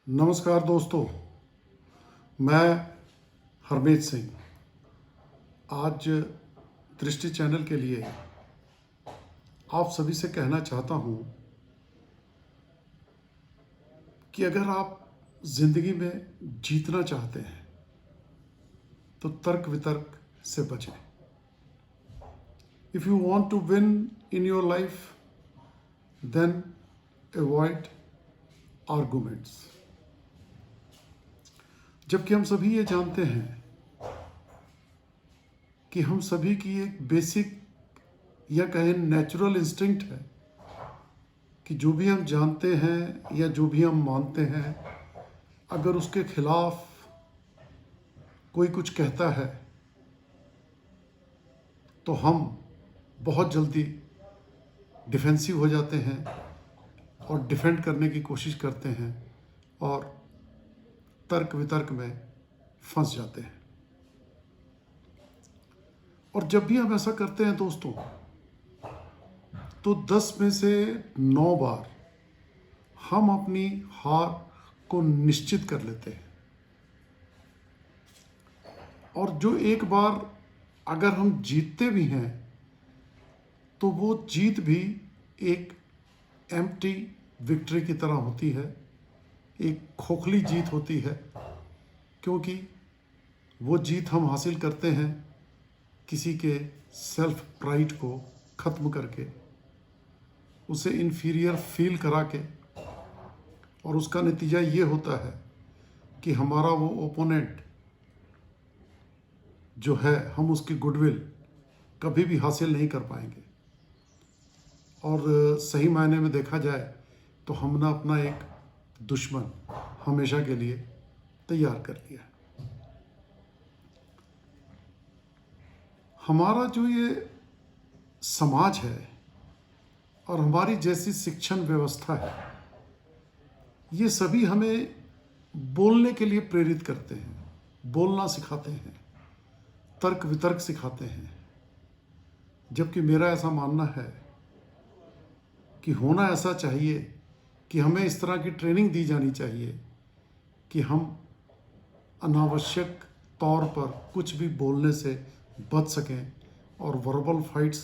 नमस्कार दोस्तों, मैं हरमीत सिंह आज दृष्टि चैनल के लिए आप सभी से कहना चाहता हूँ कि अगर आप ज़िंदगी में जीतना चाहते हैं तो तर्क वितर्क से बचें। If you want to win in your life then avoid arguments. जबकि हम सभी ये जानते हैं कि हम सभी की एक बेसिक या कहें नेचुरल इंस्टिंक्ट है कि जो भी हम जानते हैं या जो भी हम मानते हैं, अगर उसके खिलाफ कोई कुछ कहता है तो हम बहुत जल्दी डिफेंसिव हो जाते हैं और डिफेंड करने की कोशिश करते हैं और तर्क वितर्क में फंस जाते हैं। और जब भी हम ऐसा करते हैं दोस्तों, तो 10 में से 9 बार हम अपनी हार को निश्चित कर लेते हैं। और जो एक बार अगर हम जीतते भी हैं तो वो जीत भी एक एम्प्टी विक्ट्री की तरह होती है, एक खोखली जीत होती है, क्योंकि वो जीत हम हासिल करते हैं किसी के सेल्फ प्राइड को ख़त्म करके, उसे इन्फीरियर फील करा के। और उसका नतीजा ये होता है कि हमारा वो ओपोनेंट जो है, हम उसकी गुडविल कभी भी हासिल नहीं कर पाएंगे। और सही मायने में देखा जाए तो हमने अपना एक दुश्मन हमेशा के लिए तैयार कर लिया। हमारा जो ये समाज है और हमारी जैसी शिक्षण व्यवस्था है, ये सभी हमें बोलने के लिए प्रेरित करते हैं, बोलना सिखाते हैं, तर्क वितर्क सिखाते हैं। जबकि मेरा ऐसा मानना है कि होना ऐसा चाहिए कि हमें इस तरह की ट्रेनिंग दी जानी चाहिए कि हम अनावश्यक तौर पर कुछ भी बोलने से बच सकें और वर्बल फाइट्स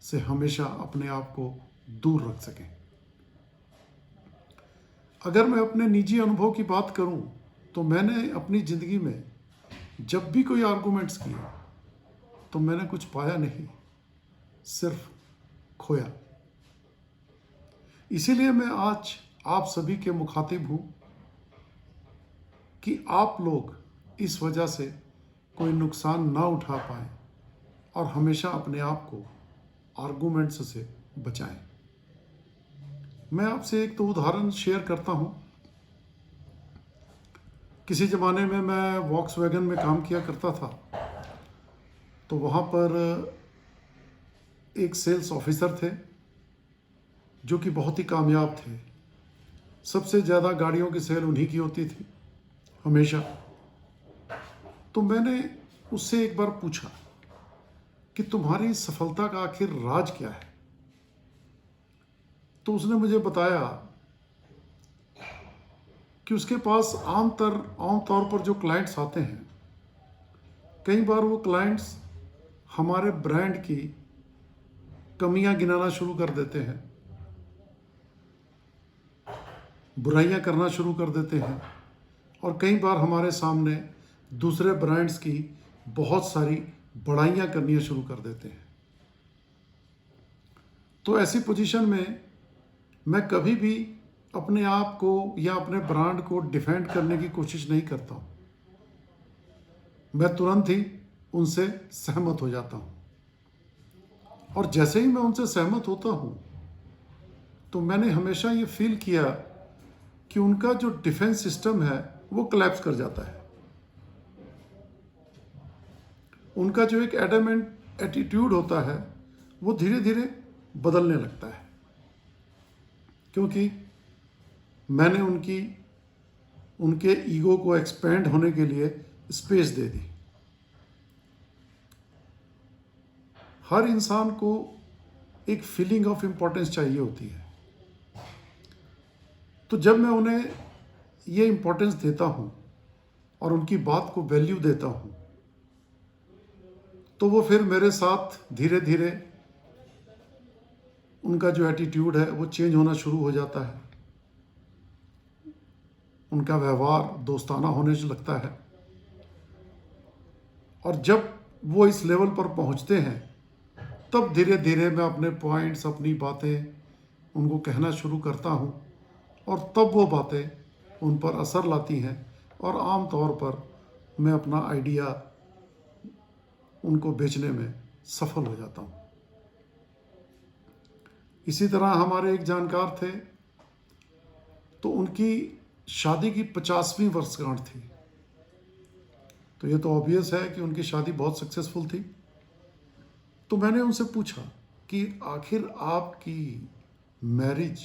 से हमेशा अपने आप को दूर रख सकें। अगर मैं अपने निजी अनुभव की बात करूं तो मैंने अपनी ज़िंदगी में जब भी कोई आर्गुमेंट्स किए तो मैंने कुछ पाया नहीं, सिर्फ खोया। इसीलिए मैं आज आप सभी के मुखातिब हूं कि आप लोग इस वजह से कोई नुकसान ना उठा पाएं और हमेशा अपने आप को आर्गुमेंट्स से बचाएं। मैं आपसे एक तो उदाहरण शेयर करता हूं। किसी ज़माने में मैं वॉक्सवैगन में काम किया करता था, तो वहाँ पर एक सेल्स ऑफिसर थे जो कि बहुत ही कामयाब थे। सबसे ज़्यादा गाड़ियों की सेल उन्हीं की होती थी हमेशा। तो मैंने उससे एक बार पूछा कि तुम्हारी सफलता का आखिर राज क्या है। तो उसने मुझे बताया कि उसके पास आम तौर पर जो क्लाइंट्स आते हैं, कई बार वो क्लाइंट्स हमारे ब्रांड की कमियां गिनाना शुरू कर देते हैं, बुराइयां करना शुरू कर देते हैं, और कई बार हमारे सामने दूसरे ब्रांड्स की बहुत सारी बड़ाइयां करनी शुरू कर देते हैं। तो ऐसी पोजीशन में मैं कभी भी अपने आप को या अपने ब्रांड को डिफेंड करने की कोशिश नहीं करता हूँ। मैं तुरंत ही उनसे सहमत हो जाता हूँ। और जैसे ही मैं उनसे सहमत होता हूँ तो मैंने हमेशा ये फील किया कि उनका जो डिफेंस सिस्टम है वो कोलैप्स कर जाता है। उनका जो एक एडमेंट एटीट्यूड होता है वो धीरे धीरे बदलने लगता है, क्योंकि मैंने उनके ईगो को एक्सपेंड होने के लिए स्पेस दे दी। हर इंसान को एक फीलिंग ऑफ इम्पोर्टेंस चाहिए होती है। तो जब मैं उन्हें ये इम्पोर्टेंस देता हूँ और उनकी बात को वैल्यू देता हूँ, तो वो फिर मेरे साथ धीरे धीरे उनका जो एटीट्यूड है वो चेंज होना शुरू हो जाता है, उनका व्यवहार दोस्ताना होने से लगता है। और जब वो इस लेवल पर पहुंचते हैं तब धीरे धीरे मैं अपने पॉइंट्स, अपनी बातें उनको कहना शुरू करता हूं और तब वो बातें उन पर असर लाती हैं और आम तौर पर मैं अपना आइडिया उनको बेचने में सफल हो जाता हूं। इसी तरह हमारे एक जानकार थे, तो उनकी शादी की 50वीं वर्षगांठ थी। तो ये तो ऑब्वियस है कि उनकी शादी बहुत सक्सेसफुल थी। तो मैंने उनसे पूछा कि आखिर आपकी मैरिज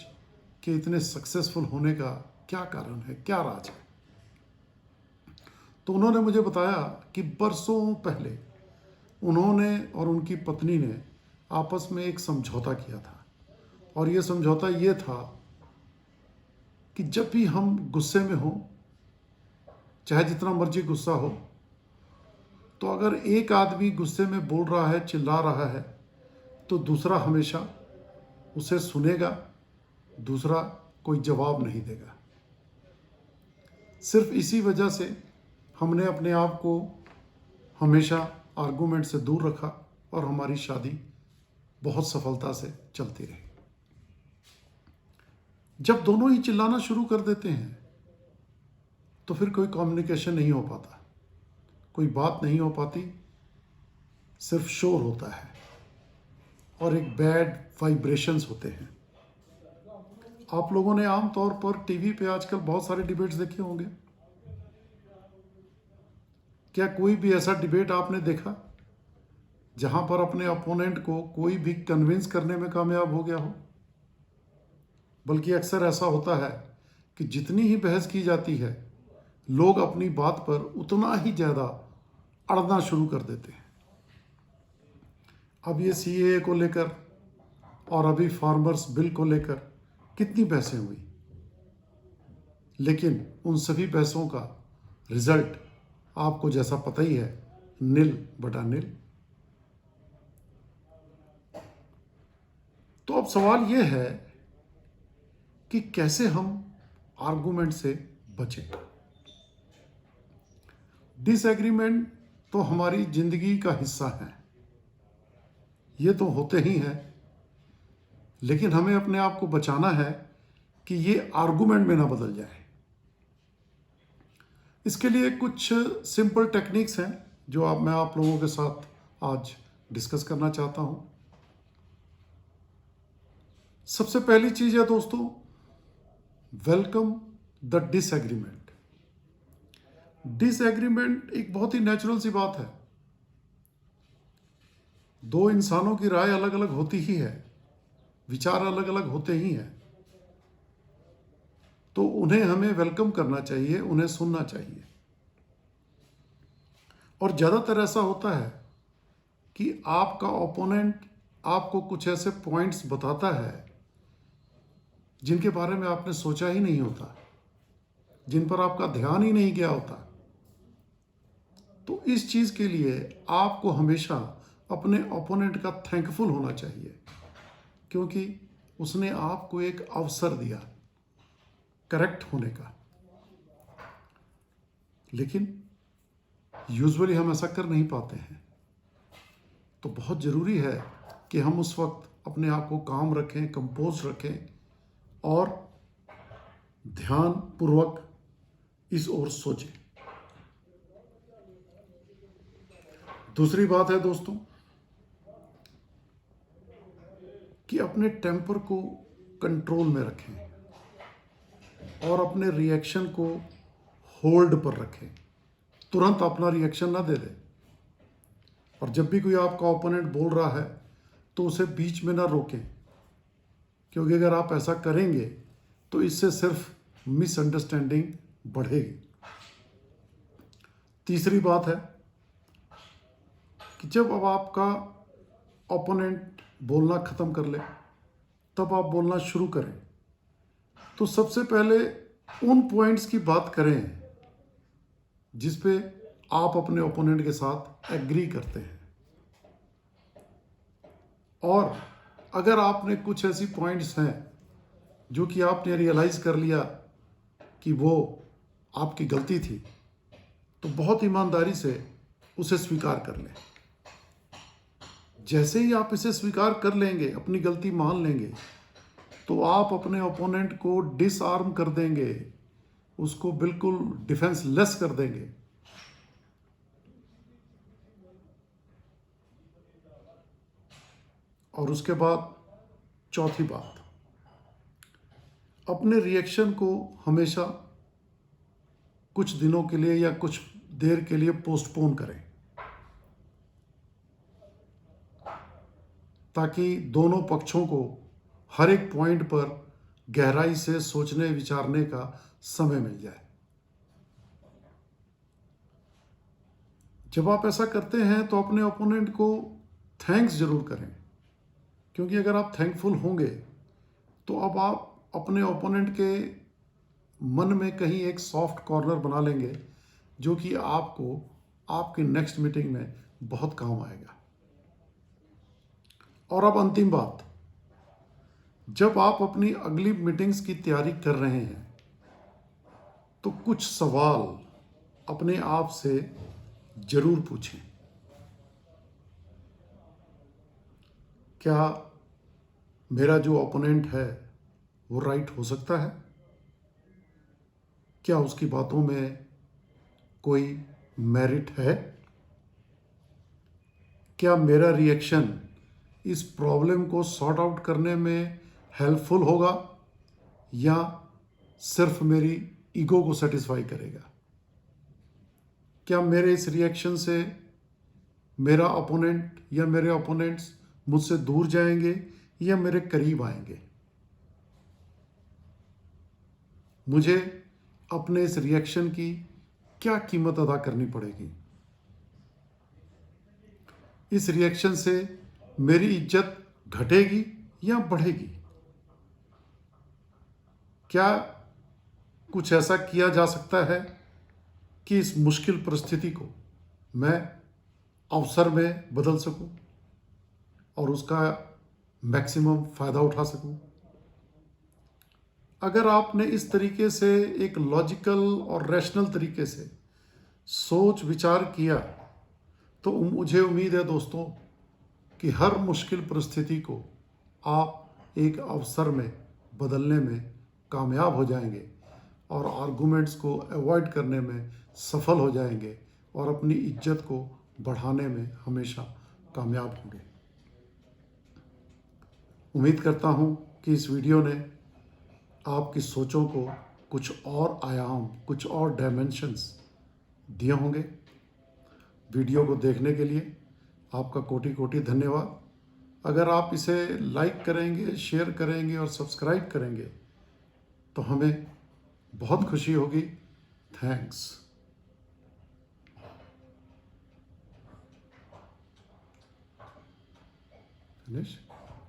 के इतने सक्सेसफुल होने का क्या कारण है, क्या राज है? तो उन्होंने मुझे बताया कि बरसों पहले उन्होंने और उनकी पत्नी ने आपस में एक समझौता किया था, और ये समझौता ये था कि जब भी हम गुस्से में हों, चाहे जितना मर्जी गुस्सा हो, तो अगर एक आदमी गुस्से में बोल रहा है, चिल्ला रहा है, तो दूसरा हमेशा उसे सुनेगा, दूसरा कोई जवाब नहीं देगा। सिर्फ इसी वजह से हमने अपने आप को हमेशा आर्गुमेंट से दूर रखा और हमारी शादी बहुत सफलता से चलती रही। जब दोनों ही चिल्लाना शुरू कर देते हैं तो फिर कोई कम्युनिकेशन नहीं हो पाता, कोई बात नहीं हो पाती, सिर्फ शोर होता है और एक बैड वाइब्रेशंस होते हैं। आप लोगों ने आम तौर पर टीवी पे आजकल बहुत सारे डिबेट्स देखे होंगे। क्या कोई भी ऐसा डिबेट आपने देखा जहां पर अपने अपोनेंट को कोई भी कन्विंस करने में कामयाब हो गया हो? बल्कि अक्सर ऐसा होता है कि जितनी ही बहस की जाती है, लोग अपनी बात पर उतना ही ज़्यादा अड़ना शुरू कर देते हैं। अब ये सीएए को लेकर और अभी फार्मर्स बिल को लेकर कितनी बहसें हुई, लेकिन उन सभी बहसों का रिजल्ट आपको जैसा पता ही है, नील बटा नील। तो अब सवाल ये है कि कैसे हम आर्गुमेंट से बचें। डिसएग्रीमेंट तो हमारी जिंदगी का हिस्सा है, ये तो होते ही हैं, लेकिन हमें अपने आप को बचाना है कि ये आर्गुमेंट में ना बदल जाए। इसके लिए कुछ सिंपल टेक्निक्स हैं जो मैं आप लोगों के साथ आज डिस्कस करना चाहता हूं। सबसे पहली चीज है दोस्तों, वेलकम द डिसएग्रीमेंट। डिसएग्रीमेंट एक बहुत ही नेचुरल सी बात है। दो इंसानों की राय अलग अलग होती ही है, विचार अलग अलग होते ही हैं, तो उन्हें हमें वेलकम करना चाहिए, उन्हें सुनना चाहिए। और ज़्यादातर ऐसा होता है कि आपका ओपोनेंट आपको कुछ ऐसे पॉइंट्स बताता है जिनके बारे में आपने सोचा ही नहीं होता, जिन पर आपका ध्यान ही नहीं गया होता। तो इस चीज़ के लिए आपको हमेशा अपने ओपोनेंट का थैंकफुल होना चाहिए, क्योंकि उसने आपको एक अवसर दिया करेक्ट होने का। लेकिन यूजुअली हम ऐसा कर नहीं पाते हैं। तो बहुत ज़रूरी है कि हम उस वक्त अपने आप को काम रखें, कंपोज रखें और ध्यान पूर्वक इस ओर सोचें। दूसरी बात है दोस्तों कि अपने टेम्पर को कंट्रोल में रखें और अपने रिएक्शन को होल्ड पर रखें। तुरंत अपना रिएक्शन ना दे दें। और जब भी कोई आपका ओपोनेंट बोल रहा है तो उसे बीच में ना रोकें, क्योंकि अगर आप ऐसा करेंगे तो इससे सिर्फ मिसअंडरस्टैंडिंग बढ़ेगी। तीसरी बात है कि जब अब आपका ओपोनेंट बोलना ख़त्म कर ले, तब आप बोलना शुरू करें। तो सबसे पहले उन पॉइंट्स की बात करें जिस पे आप अपने ओपोनेंट के साथ एग्री करते हैं। और अगर आपने कुछ ऐसी पॉइंट्स हैं जो कि आपने रियलाइज़ कर लिया कि वो आपकी गलती थी, तो बहुत ईमानदारी से उसे स्वीकार कर लें। जैसे ही आप इसे स्वीकार कर लेंगे, अपनी गलती मान लेंगे, तो आप अपने ओपोनेंट को डिसआर्म कर देंगे, उसको बिल्कुल डिफेंसलेस कर देंगे। और उसके बाद चौथी बात, अपने रिएक्शन को हमेशा कुछ दिनों के लिए या कुछ देर के लिए पोस्टपोन करें, ताकि दोनों पक्षों को हर एक पॉइंट पर गहराई से सोचने विचारने का समय मिल जाए। जब आप ऐसा करते हैं तो अपने ओपोनेंट को थैंक्स जरूर करें, क्योंकि अगर आप थैंकफुल होंगे तो अब आप अपने ओपोनेंट के मन में कहीं एक सॉफ्ट कॉर्नर बना लेंगे, जो कि आपको आपकी नेक्स्ट मीटिंग में बहुत काम आएगा। और अब अंतिम बात, जब आप अपनी अगली मीटिंग्स की तैयारी कर रहे हैं तो कुछ सवाल अपने आप से जरूर पूछें। क्या मेरा जो ओपोनेंट है वो राइट हो सकता है? क्या उसकी बातों में कोई मेरिट है? क्या मेरा रिएक्शन इस प्रॉब्लम को सॉर्ट आउट करने में हेल्पफुल होगा या सिर्फ मेरी ईगो को सेटिस्फाई करेगा? क्या मेरे इस रिएक्शन से मेरा ओपोनेंट या मेरे ओपोनेंट्स मुझसे दूर जाएंगे या मेरे करीब आएंगे? मुझे अपने इस रिएक्शन की क्या कीमत अदा करनी पड़ेगी? इस रिएक्शन से मेरी इज्जत घटेगी या बढ़ेगी? क्या कुछ ऐसा किया जा सकता है कि इस मुश्किल परिस्थिति को मैं अवसर में बदल सकूं और उसका मैक्सिमम फ़ायदा उठा सकूं? अगर आपने इस तरीके से एक लॉजिकल और रैशनल तरीके से सोच विचार किया, तो मुझे उम्मीद है दोस्तों कि हर मुश्किल परिस्थिति को आप एक अवसर में बदलने में कामयाब हो जाएंगे और आर्गुमेंट्स को अवॉइड करने में सफल हो जाएंगे और अपनी इज्जत को बढ़ाने में हमेशा कामयाब होंगे। उम्मीद करता हूँ कि इस वीडियो ने आपकी सोचों को कुछ और आयाम, कुछ और डायमेंशंस दिए होंगे। वीडियो को देखने के लिए आपका कोटि कोटि धन्यवाद। अगर आप इसे लाइक करेंगे, शेयर करेंगे और सब्सक्राइब करेंगे तो हमें बहुत खुशी होगी। थैंक्स। फिनिश।